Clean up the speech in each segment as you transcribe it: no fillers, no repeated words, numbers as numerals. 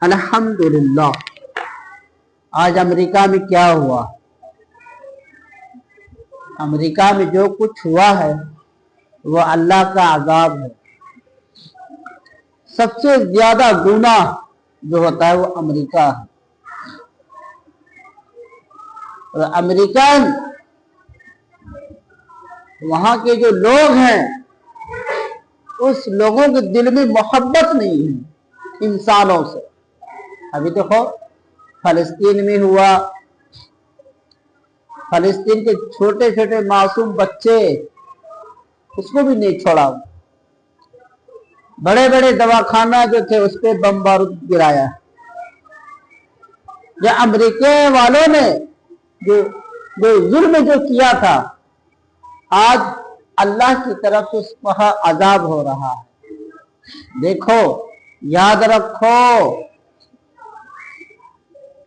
अल्हम्दुलिल्लाह। आज अमेरिका में क्या हुआ, अमेरिका में जो कुछ हुआ है वो अल्लाह का अजाब है। सबसे ज्यादा गुनाह जो होता है वो अमेरिका है। और अमेरिकन, वहां के जो लोग हैं, उस लोगों के दिल में मोहब्बत नहीं है इंसानों से। अभी देखो फलस्तीन में हुआ, फलस्तीन के छोटे छोटे मासूम बच्चे, उसको भी नहीं छोड़ा। बड़े बड़े दवाखाना जो थे उस पे बम बारूद गिराया। या अमेरिका वालों ने जो जुल्म जो किया था, आज अल्लाह की तरफ से उस पर अजाब हो रहा है। देखो, याद रखो,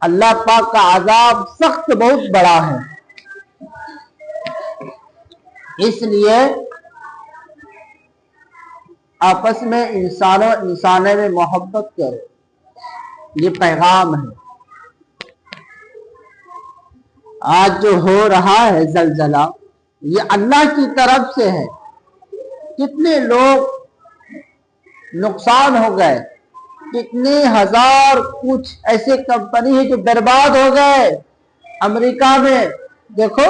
अल्लाह पाक का अजाब सख्त बहुत बड़ा है। इसलिए आपस में इंसानों में मोहब्बत करो, ये पैगाम है। आज जो हो रहा है जलजला, ये अल्लाह की तरफ से है। कितने लोग नुकसान हो गए, कितने हजार कुछ ऐसे कंपनी है जो बर्बाद हो गए। अमेरिका में देखो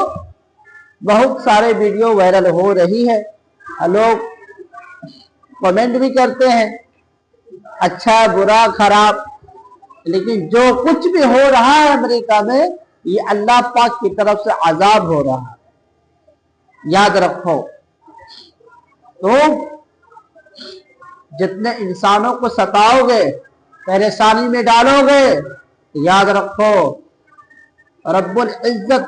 बहुत सारे वीडियो वायरल हो रही है, लोग कमेंट भी करते हैं, अच्छा बुरा खराब। लेकिन जो कुछ भी हो रहा है अमेरिका में, ये अल्लाह पाक की तरफ से अजाब हो रहा है, याद रखो। तो जितने इंसानों को सताओगे, परेशानी में डालोगे, याद रखो रब्बुल इज्जत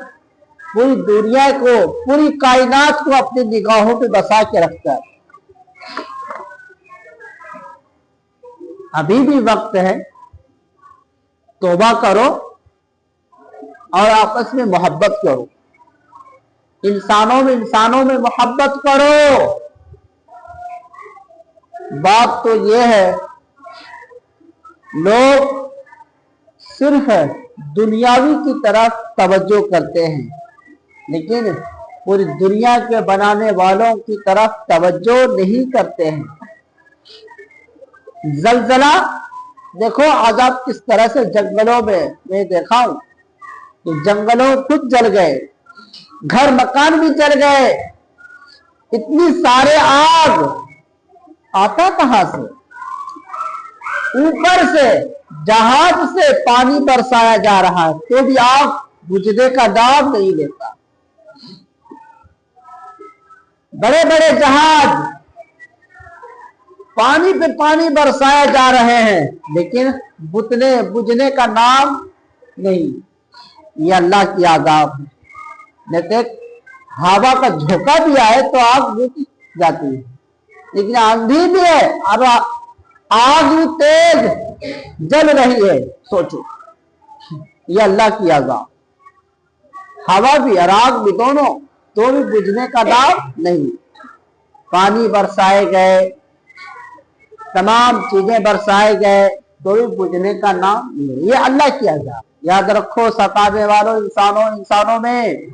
पूरी दुनिया को, पूरी कायनात को अपनी निगाहों पे बसा के रखता है। अभी भी वक्त है, तौबा करो और आपस में मोहब्बत करो। इंसानों में मोहब्बत करो। बात तो ये है, लोग सिर्फ दुनियावी की तरफ तवज्जो करते हैं, लेकिन पूरी दुनिया के बनाने वालों की तरफ तवज्जो नहीं करते हैं। जलजला देखो, अजाब किस तरह से जंगलों में मैं देखा हूं कि जंगलों खुद जल गए, घर मकान भी जल गए। इतनी सारे आग आता कहां से? ऊपर से जहाज से पानी बरसाया जा रहा है, तो भी आग बुझने का नाम नहीं लेता। बड़े बड़े जहाज पानी पे पानी बरसाए जा रहे हैं, लेकिन बुझने का नाम नहीं। ये अल्लाह की आजाब है। नहीं तो हवा का झोंका भी आए तो आग बुझ जाती है, लेकिन आंधी भी है और आग भी तेज जल रही है। सोचो, ये अल्लाह की आजाब। हवा भी और आग भी दोनों, तो भी बुझने का नाम नहीं। पानी बरसाए गए, तमाम चीजें बरसाए गए, तो भी बुझने का नाम नहीं। ये अल्लाह की आजाब। याद रखो, सताने वालों इंसानों में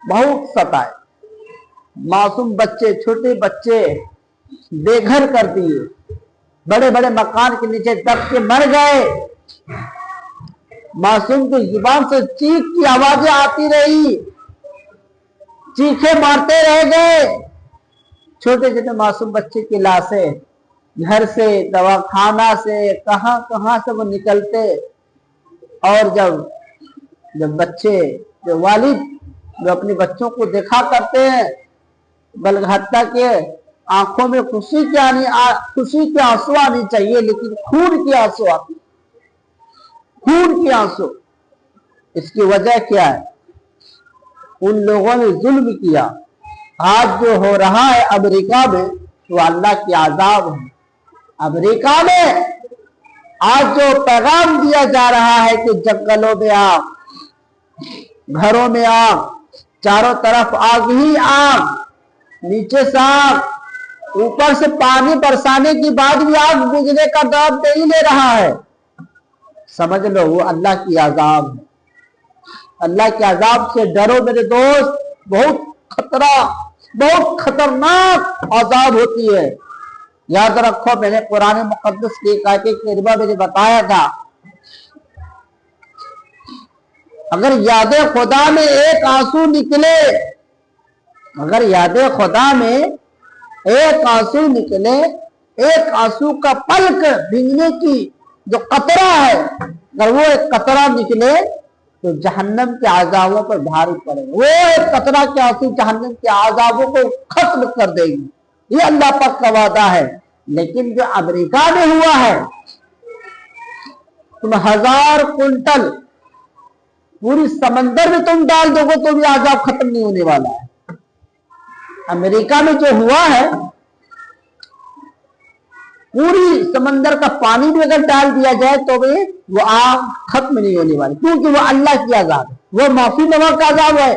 बहुत सताए। मासूम बच्चे, छोटे बच्चे बेघर कर दिए, बड़े बड़े मकान के नीचे दब के मर गए। मासूम की जुबान से चीख की आवाजें आती रही, चीखे मारते रह गए। छोटे छोटे मासूम बच्चे की लाशें घर से, दवाखाना से, कहां कहां से वो निकलते। और जब बच्चे, जो वालिद जो अपने बच्चों को देखा करते हैं, बलहत्ता के आंखों में खुशी के आंसू आनी चाहिए, लेकिन खून के आंसू आते, खून के आंसू। इसकी वजह क्या है? उन लोगों ने जुल्म किया। आज जो हो रहा है अमेरिका में, तो अल्लाह की आजाब है। अमेरिका में आज जो पैगाम दिया जा रहा है कि जंगलों में आग, घरों में आग, चारों तरफ आग ही आग, नीचे से आग, ऊपर से पानी बरसाने के बाद भी आग बुझने का दाम नहीं ले रहा है, समझ लो वो अल्लाह की आजाब है। अल्लाह के अजाब से डरो मेरे दोस्त, बहुत खतरा, बहुत खतरनाक अजाब होती है। याद रखो, मैंने कुरान मुकद्दस की एक आयत करीमा में बताया था, अगर याद खुदा में एक आंसू निकले, अगर याद खुदा में एक आंसू निकले, एक आंसू का पलक भीगने की जो कतरा है, अगर वो एक कतरा निकले तो जहन्नम के आजाबों पर भारी पड़ेगा। वो एक कतरा के आंसू जहन्नम के आजाबों को खत्म कर देगी, ये अल्लाह पाक का वादा है। लेकिन जो अमेरिका में हुआ है, तुम 1000 कुंटल पूरी समंदर में तुम डाल दोगे तो भी आजाब खत्म नहीं होने वाला है। अमेरिका में जो हुआ है, पूरी समंदर का पानी भी अगर डाल दिया जाए तो भी वो आग खत्म नहीं होने वाली, क्योंकि वो अल्लाह की आजाब है, वो माफी नवा का आजाब है।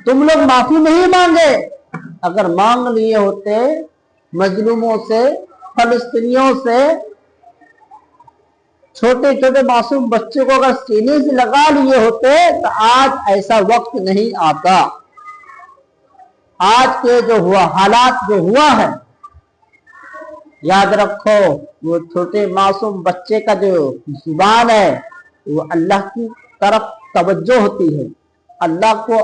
तुम लोग माफी नहीं मांगे, अगर मांग लिए होते मजलूमों से, फलस्तीनियों से, छोटे छोटे मासूम बच्चे को अगर सीने से लगा लिए होते तो आज ऐसा वक्त नहीं आता। आज के जो हुआ हालात जो हुआ है, याद रखो वो छोटे मासूम बच्चे का जो जुबान है वो अल्लाह की तरफ तवज्जो होती है, अल्लाह को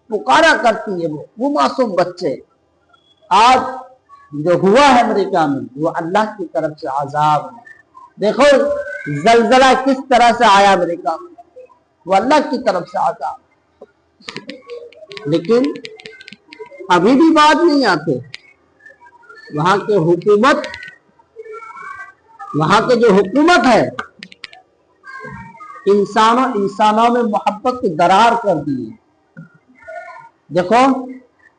पुकारा करती है। वो मासूम बच्चे, आज जो हुआ है अमेरिका में वो अल्लाह की तरफ से आजाब है। देखो जलजला किस तरह से आया अमेरिका में, वो अल्लाह की तरफ से आजाब। लेकिन अभी भी बात नहीं आते, वहां के हुकूमत, वहां के जो हुकूमत है, इंसानों में मोहब्बत की दरार कर दी है। देखो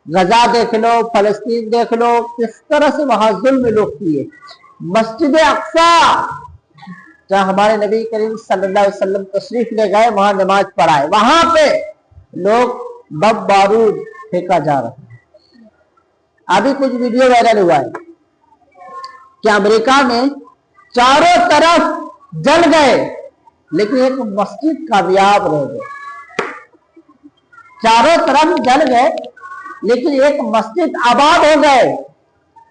गजा देख लो, फलस्तीन देख लो, किस तरह से वहां जुल्म लोग किए। मस्जिद अक्सा, जहां हमारे नबी करीम सल्लल्लाहु अलैहि वसल्लम तशरीफ ले गए, वहां नमाज पढ़ाए, वहां पे लोग बम बारूद फेंका जा रहा है। अभी कुछ वीडियो वायरल हुआ है कि अमेरिका में चारों तरफ जल गए लेकिन एक मस्जिद कामयाब रह गए। चारों तरफ जल गए लेकिन एक मस्जिद आबाद हो गए।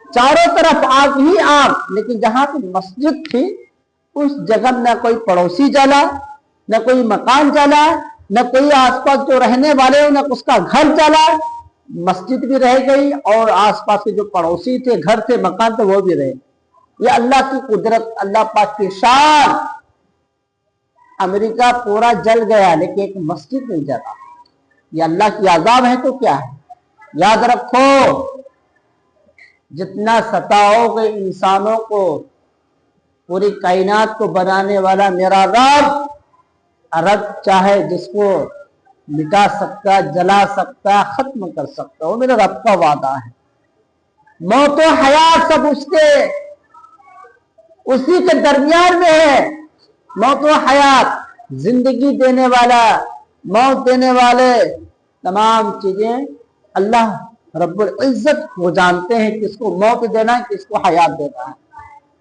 चारों तरफ आग ही आग, लेकिन जहां पे मस्जिद थी उस जगह न कोई पड़ोसी जला, न कोई मकान जला, न कोई आसपास जो रहने वाले न उसका घर जला। मस्जिद भी रह गई और आसपास के जो पड़ोसी थे, घर थे, मकान थे, वो भी रहे। ये अल्लाह की कुदरत, अल्लाह पाक की शान। अमेरिका पूरा जल गया लेकिन एक मस्जिद नहीं जला। ये अल्लाह की आजाब है तो क्या है। याद रखो, जितना सताओगे इंसानों को, पूरी कायनात को बनाने वाला मेरा रब चाहे जिसको मिटा सकता, जला सकता, खत्म कर सकता, वो मेरे रब का वादा है। मौत और हयात सब उसी के दरमियान में है। मौत और हयात, जिंदगी देने वाला, मौत देने वाले, तमाम चीजें अल्लाह रब्बुल इज्जत वो जानते हैं किसको मौत देना है, किसको हयात देना है।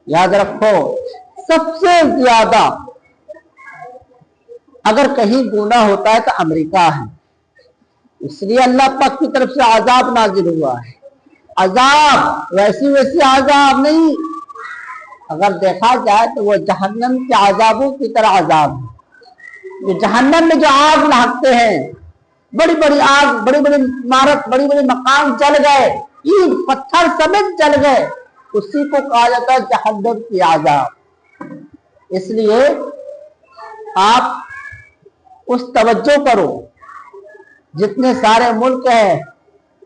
याद रखो, सबसे ज्यादा अगर कहीं गुनाह होता है तो अमेरिका है, इसलिए अल्लाह पाक की तरफ से आजाब नाजिल हुआ है। आजाब वैसी वैसी आजाब नहीं, अगर देखा जाए तो वो जहन्नम के आजाबों की तरह आजाब है। ये जहन्नम में जो आग लहकते हैं, बड़ी बड़ी आग, बड़ी बड़ी इमारत, बड़ी बड़ी मकान जल गए, ईंट पत्थर समेत जल गए, उसी को कहा जाता है जहन्नम की आजाब। इसलिए आप उस तवज्जो करो, जितने सारे मुल्क हैं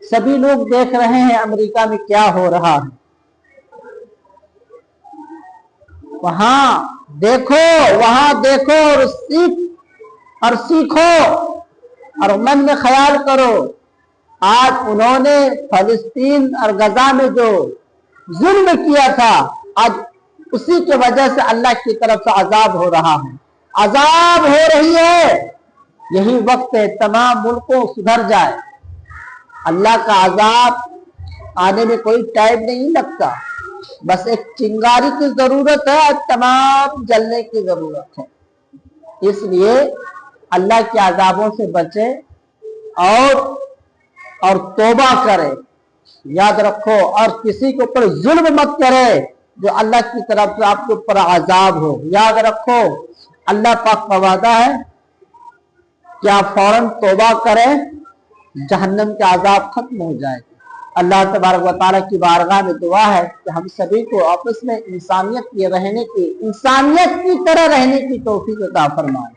सभी लोग देख रहे हैं अमेरिका में क्या हो रहा है। वहां देखो और सीखो और मन में ख्याल करो। आज उन्होंने फलस्तीन और गजा में जो जुल्म किया था, आज उसी की वजह से अल्लाह की तरफ से अजाब हो रहा है, अजाब हो रही है। यही वक्त है तमाम मुल्कों सुधर जाए। अल्लाह का अजाब आने में कोई टाइम नहीं लगता, बस एक चिंगारी की जरूरत है और तमाम जलने की जरूरत है। इसलिए अल्लाह के अजाबों से बचे और तौबा करे, याद रखो, और किसी के ऊपर जुल्म मत करे जो अल्लाह की तरफ से आपके ऊपर अजाब हो। याद रखो अल्लाह पाक का वादा है कि आप फौरन तौबा करें, जहन्नम के अजाब खत्म हो जाएगा। अल्लाह तबारक व तआला की बारगाह में दुआ है कि हम सभी को आपस में इंसानियत की तरह रहने की तौफीक अता फरमाए।